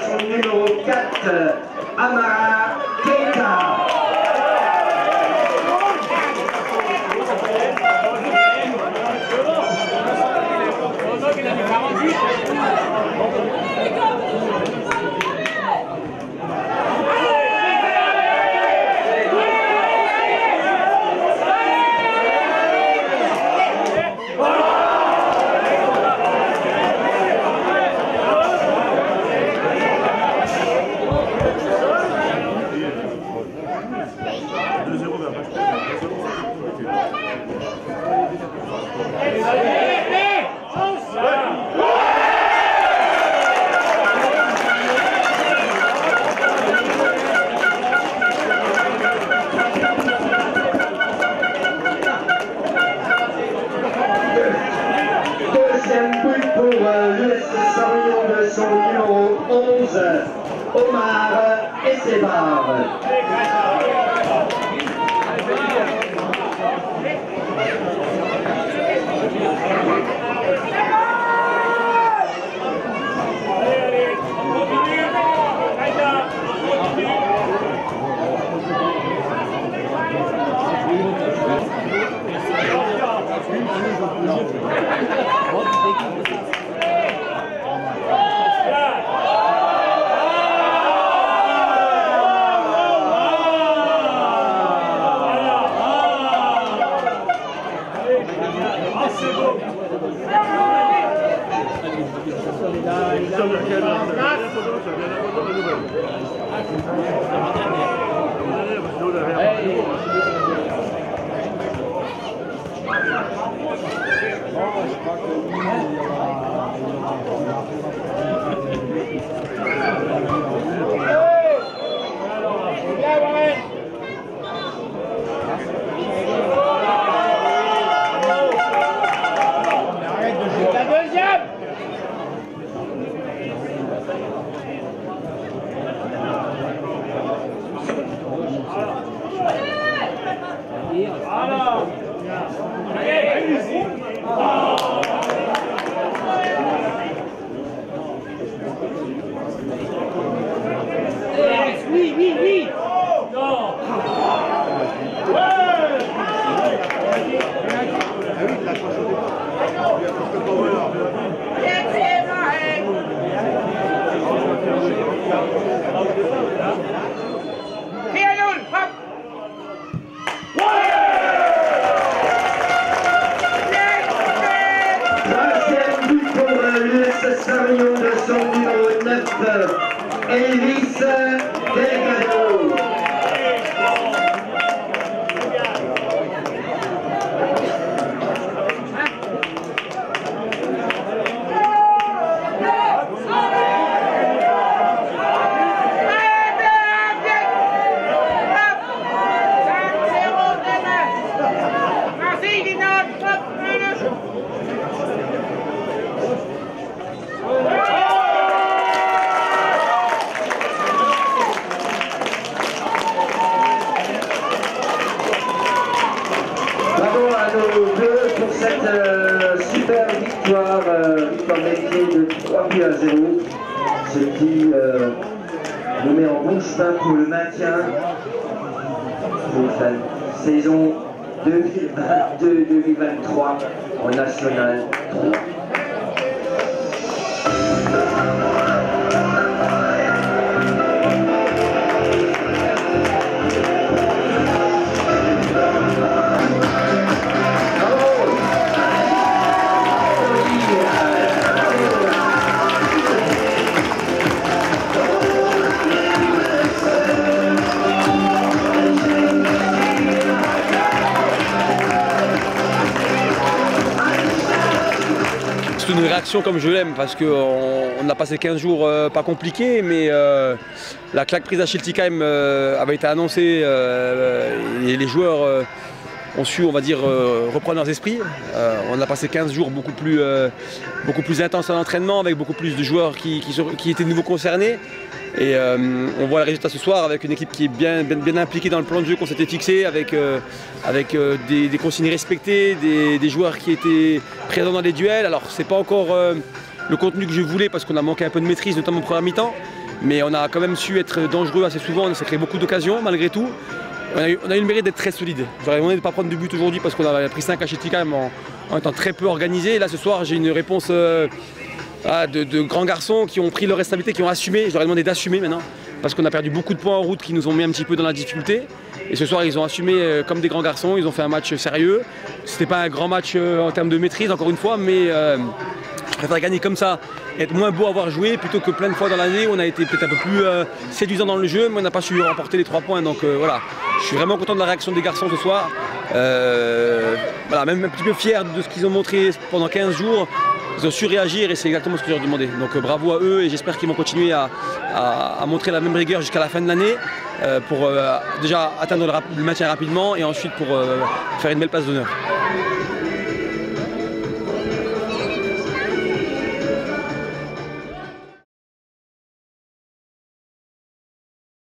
son numéro 4, Amara Keita. Omar Essebar. Elvis Delgado. Pour cette super victoire méritée de 3-0, ce qui nous met en bon chemin pour le maintien pour la saison 2022-2023 en National 3. C'est une réaction comme je l'aime parce qu'on a passé 15 jours pas compliqués, mais la claque prise à Schiltigheim avait été annoncée et les joueurs ont su, on va dire, reprendre leurs esprits. On a passé 15 jours beaucoup plus intenses en entraînement avec beaucoup plus de joueurs qui étaient de nouveau concernés. Et on voit le résultat ce soir avec une équipe qui est bien impliquée dans le plan de jeu qu'on s'était fixé, avec des consignes respectées, des joueurs qui étaient présents dans les duels. Alors c'est pas encore le contenu que je voulais parce qu'on a manqué un peu de maîtrise, notamment en première mi-temps. Mais on a quand même su être dangereux assez souvent, on s'est créé beaucoup d'occasions malgré tout. On a eu le mérite d'être très solide. J'aurais demandé de ne pas prendre de but aujourd'hui parce qu'on avait pris 5 à Schiltigheim en étant très peu organisé. Et là ce soir j'ai une réponse de grands garçons qui ont pris leur responsabilité, qui ont assumé. Je leur ai demandé d'assumer maintenant parce qu'on a perdu beaucoup de points en route qui nous ont mis un petit peu dans la difficulté. Et ce soir ils ont assumé comme des grands garçons, ils ont fait un match sérieux. C'était pas un grand match en termes de maîtrise encore une fois, mais je préfère gagner comme ça, être moins beau à avoir joué plutôt que plein de fois dans l'année où on a été peut-être un peu plus séduisant dans le jeu, mais on n'a pas su remporter les 3 points. Donc voilà, je suis vraiment content de la réaction des garçons ce soir. Voilà, même un petit peu fier de ce qu'ils ont montré pendant 15 jours. Ils ont su réagir et c'est exactement ce que je leur demandais. Donc bravo à eux et j'espère qu'ils vont continuer à montrer la même rigueur jusqu'à la fin de l'année pour déjà atteindre le maintien rapidement et ensuite pour faire une belle place d'honneur.